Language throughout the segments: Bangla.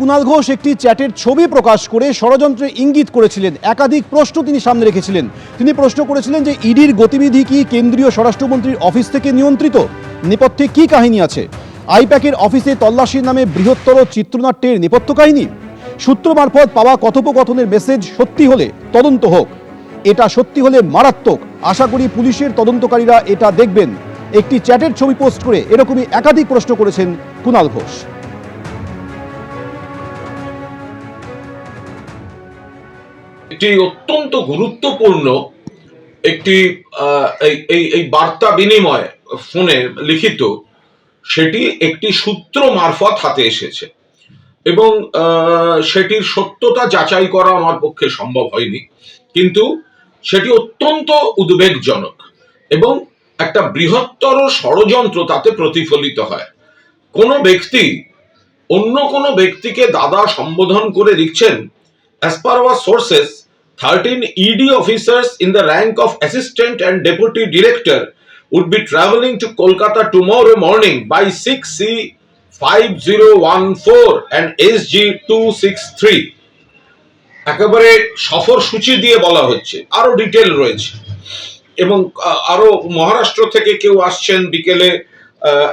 কুণাল ঘোষ একটি চ্যাটের ছবি প্রকাশ করে ষড়যন্ত্রে ইঙ্গিত করেছিলেন। একাধিক প্রশ্ন তিনি সামনে রেখেছিলেন। তিনি প্রশ্ন করেছিলেন যে ইডির গতিবিধি কি কেন্দ্রীয় স্বরাষ্ট্রমন্ত্রীর অফিস থেকে নিয়ন্ত্রিত? নেপথ্যে কি কাহিনী আছে? আইপ্যাকের অফিসে তল্লাশির নামে বৃহত্তর চিত্রনাট্যের নেপথ্য কাহিনী? সূত্র মারফত পাওয়া কথোপকথনের মেসেজ সত্যি হলে তদন্ত হোক। এটা সত্যি হলে মারাত্মক। আশা করি পুলিশের তদন্তকারীরা এটা দেখবেন। একটি চ্যাটের ছবি পোস্ট করে এরকমই একাধিক প্রশ্ন করেছেন কুণাল ঘোষ। একটি অত্যন্ত গুরুত্বপূর্ণ একটি এই বার্তা বিনিময় ফোনে লিখিত, সেটি একটি সূত্র মারফত হাতে এসেছে এবং সেটির সত্যতা যাচাই করা আমার পক্ষে সম্ভব হয়নি, কিন্তু সেটি অত্যন্ত উদ্বেগজনক এবং একটা বৃহত্তর ষড়যন্ত্র তাতে প্রতিফলিত হয়। কোনো ব্যক্তি অন্য কোনো ব্যক্তিকে দাদা সম্বোধন করে লিখছেন, as per our sources 13 ED officers in the rank of assistant and deputy director would be travelling to Kolkata tomorrow morning by 6C 5014 and SG 263। একেবারে সফর সূচি দিয়ে বলা হচ্ছে, আরো ডিটেল রয়েছে এবং আরো মহারাষ্ট্র থেকে কেউ আসছেন, বিকেলে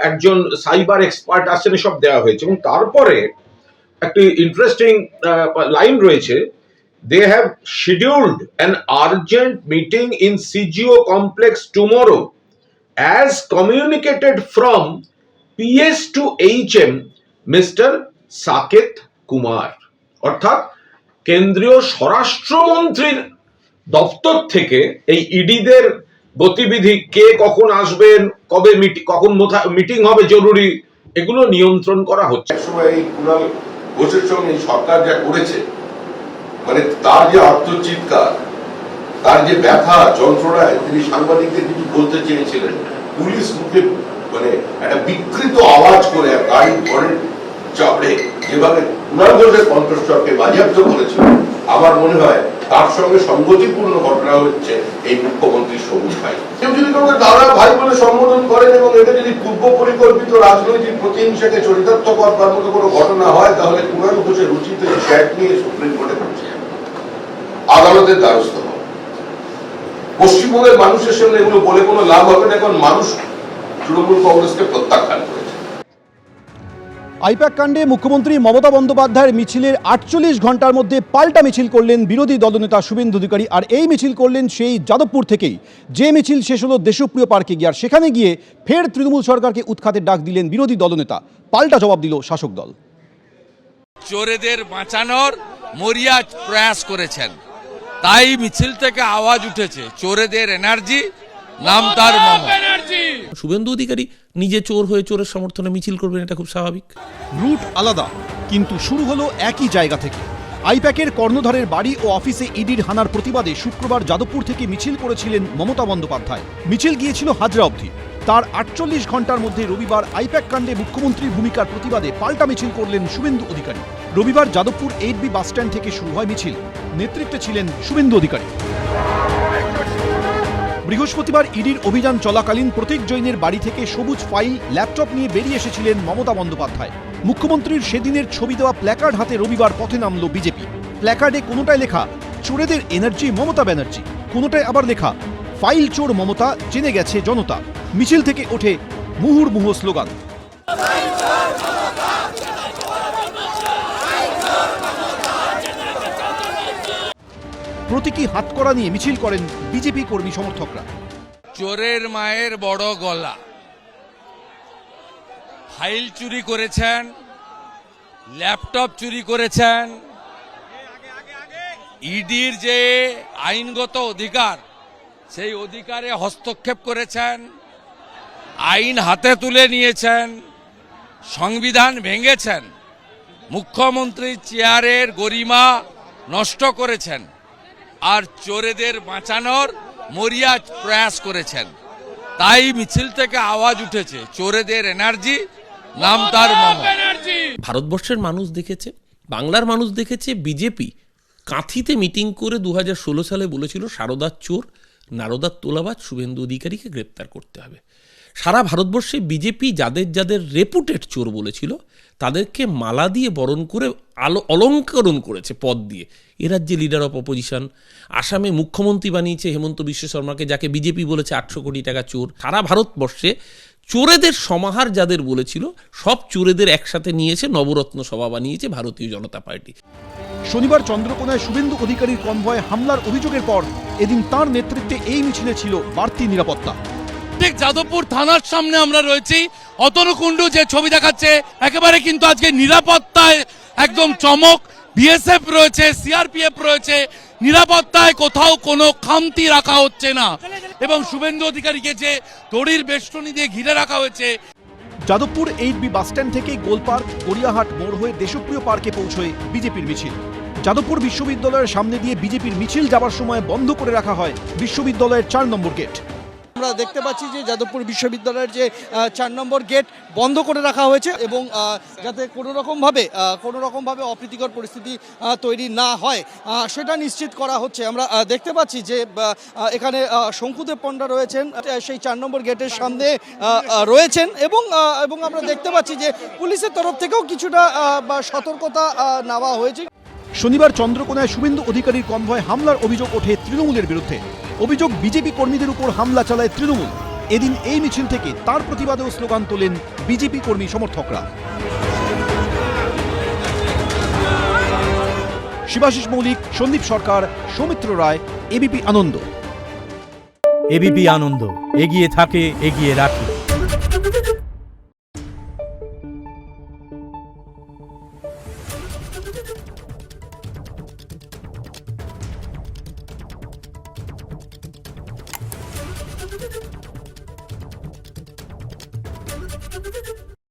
একজন সাইবার এক্সপার্ট আসছেন, সব দেওয়া হয়েছে। এবং তারপরে একটি ইন্টারেস্টিং লাইন রয়েছে, they have scheduled an urgent meeting in CGO complex tomorrow as communicated from PS to HM Mr. Saket Kumar. অর্থাৎ কেন্দ্রীয় স্বরাষ্ট্রমন্ত্রীর দপ্তর থেকে এই ইডিদের গতিবিধি, কে কখন আসবেন, কবে কখন মিটিং হবে জরুরি, এগুলো নিয়ন্ত্রণ করা হচ্ছে। একসময় এই কুণাল ঘোষের সঙ্গে সরকার যা করেছে, মানে তার যে আত্মচিৎকার, তার যে ব্যথা যন্ত্রণায় তিনি সাংবাদিকদের কিছু বলতে চেয়েছিলেন, পুলিশ মুখে মানে একটা বিকৃত আওয়াজ করে গাড়ি ঘরের চাপড়ে যেভাবে কুণাল ঘোষের কণ্ঠস্বরকে বাজেয়াপ্ত করেছিল, আমার মনে হয় তার সঙ্গে সঙ্গতিপূর্ণ ঘটনা হচ্ছে এই মুখ্যমন্ত্রী সবুজ ভাই। কেউ যদি কাউকে দাদা ভাই বলে সম্বোধন করেন এবং এটা যদি পূর্ব পরিকল্পিত রাজনৈতিক প্রতিহিংসাকে চরিতার্থ করবার মতো কোনো ঘটনা হয়, তাহলে কুণাল ঘোষের উচিত চ্যাট নিয়ে সুপ্রিম কোর্টে পৌঁছে যাবে, আদালতের দ্বারস্থ হবে। পশ্চিমবঙ্গের মানুষের সঙ্গে এগুলো বলে কোনো লাভ হবে না, এখন মানুষ তৃণমূল কংগ্রেসকে প্রত্যাখ্যান করেছে। আইপ্যাক কাণ্ডে মুখ্যমন্ত্রী মমতা বন্দ্যোপাধ্যায়ের মিছিলের 48 ঘন্টার মধ্যে পাল্টা মিছিল করলেন বিরোধী দলনেতা শুভেন্দু অধিকারী। আর এই মিছিল করলেন সেই যাদবপুর থেকেই, যে মিছিল শেষ হলো দেশপ্রিয় পার্কে গিয়ে। আর সেখানে গিয়ে ফের তৃণমূল সরকারকে উৎখাতের ডাক দিলেন বিরোধী দলনেতা। পাল্টা জবাব দিল শাসক দল। চোরেদের বাঁচানোর মরিয়া প্রয়াস করেছেন, তাই মিছিল থেকে আওয়াজ উঠেছে, চোরেদের এনার্জি, নাম তার মমতা। শুভেন্দু অধিকারী নিজে চোর হয়ে চোরের সমর্থনে মিছিল করবেন, এটা খুব স্বাভাবিক। রুট আলাদা, কিন্তু শুরু হলো একই জায়গা থেকে। আইপ্যাকের কর্ণধারের বাড়ি ও অফিসে ইডির হানার প্রতিবাদে শুক্রবার যাদবপুর থেকে মিছিল করেছিলেন মমতা বন্দ্যোপাধ্যায়। মিছিল গিয়েছিল হাজরা অবধি। তার 48 ঘন্টার মধ্যে রবিবার আইপ্যাক কাণ্ডে মুখ্যমন্ত্রীর ভূমিকার প্রতিবাদে পাল্টা মিছিল করলেন শুভেন্দু অধিকারী। রবিবার যাদবপুর 8B বাসস্ট্যান্ড থেকে শুরু হয় মিছিল। নেতৃত্বে ছিলেন শুভেন্দু অধিকারী। বৃহস্পতিবার ইডির অভিযান চলাকালীন প্রতীক জৈনের বাড়ি থেকে সবুজ ফাইল, ল্যাপটপ নিয়ে বেরিয়ে এসেছিলেন মমতা বন্দ্যোপাধ্যায়। মুখ্যমন্ত্রীর সেদিনের ছবি দেওয়া প্ল্যাকার্ড হাতে রবিবার পথে নামল বিজেপি। প্ল্যাকার্ডে কোনোটায় লেখা চোরেদের এনার্জি মমতা ব্যানার্জি, কোনোটায় আবার লেখা ফাইল চোর মমতা, জেনে গেছে জনতা। মিছিল থেকে ওঠে মুহুর্মুহু স্লোগান। প্রতীকী হাতকড়া নিয়ে মিছিল করেন বিজেপি কর্মী সমর্থকরা। চোরের মায়ের বড় গলা, ফাইল চুরি করেছেন, ল্যাপটপ চুরি করেছেন, ইডির যে আইনগত অধিকার, সেই অধিকারে হস্তক্ষেপ করেছেন, আইন হাতে তুলে নিয়েছেন, সংবিধান ভেঙেছেন, মুখ্যমন্ত্রীর চেয়ারের গরিমা নষ্ট করেছেন, আর চোরেদের বাঁচানোর মরিয়া প্রয়াস করেছেন। তাই মিছিল থেকে আওয়াজ উঠেছে, চোরেদের এনার্জি, নাম তার মমতা। ভারতবর্ষের মানুষ দেখেছে, বাংলার মানুষ দেখেছে, বিজেপি কাঁথিতে মিটিং করে 2016 সালে বলেছিল সারদার চোর, নারদার তোলাবাজ শুভেন্দু অধিকারীকে গ্রেপ্তার করতে হবে। সারা ভারতবর্ষে বিজেপি যাদের যাদের রেপুটেড চোর বলেছিল তাদেরকে মালা দিয়ে বরণ করে অলঙ্করণ করেছে পদ দিয়ে। এ রাজ্যে লিডার অফ অপোজিশন, আসামে মুখ্যমন্ত্রী বানিয়েছে হেমন্ত বিশ্ব শর্মাকে, যাকে বিজেপি বলেছে 800 কোটি টাকা চোর। সারা ভারতবর্ষে চোরেদের সমাহার যাদের বলেছিল সব চোরেদের একসাথে নিয়েছে, নবরত্ন সভা বানিয়েছে ভারতীয় জনতা পার্টি। শনিবার চন্দ্রকোনায় শুভেন্দু অধিকারীর কনভয়ে হামলার অভিযোগের পর এদিন তার নেতৃত্বে এই মিছিলে ছিল বাড়তি নিরাপত্তা। ঠিক যাদবপুর থানার সামনে আমরা রয়েছি। অতনুকুণ্ডু যে ছবি দেখাচ্ছে, একেবারে কিন্তু আজকে নিরাপত্তায় একদম চমক। বিএসএফ রয়েছে, সিআরপিএফ রয়েছে, নিরাপত্তায় কোথাও কোনো খামতি রাখা হচ্ছে না। এবং শুভেন্দু অধিকারীকে যে দড়ির বেষ্টনী দিয়ে ঘিরে রাখা হয়েছে। যাদবপুর 8B বাসস্ট্যান্ড থেকে গোলপার্ক, গড়িয়াহাট মোড় হয়ে দেশপ্রিয় পার্কে পৌঁছয় বিজেপির মিছিল। যাদবপুর বিশ্ববিদ্যালয়ের সামনে দিয়ে বিজেপির মিছিল যাবার সময় বন্ধ করে রাখা হয় বিশ্ববিদ্যালয়ের 4 নম্বর গেট। আমরা দেখতে পাচ্ছি যে যাদবপুর বিশ্ববিদ্যালয়ের যে 4 নম্বর গেট বন্ধ করে রাখা হয়েছে এবং যাতে কোনো রকমভাবে অপ্রীতিকর পরিস্থিতি তৈরি না হয় সেটা নিশ্চিত করা হচ্ছে। আমরা দেখতে পাচ্ছি যে এখানে শঙ্কুদেব পণ্ডা রয়েছেন, সেই 4 নম্বর গেটের সামনে রয়েছেন এবং আমরা দেখতে পাচ্ছি যে পুলিশের তরফ থেকেও কিছুটা সতর্কতা নেওয়া হয়েছে। শনিবার চন্দ্রকোনায় শুভেন্দু অধিকারীর কনভয়ে হামলার অভিযোগ ওঠে তৃণমূলের বিরুদ্ধে। অভিযোগ বিজেপি কর্মীদের উপর হামলা চালায় তৃণমূল। এদিন এই মিছিল থেকে তার প্রতিবাদেও স্লোগান তোলেন বিজেপি কর্মী সমর্থকরা। শিবাশিস মৌলিক, সন্দীপ সরকার, সৌমিত্র রায়, এবিপি আনন্দ। এবিপি আনন্দ, এগিয়ে থাকে, এগিয়ে রাখে।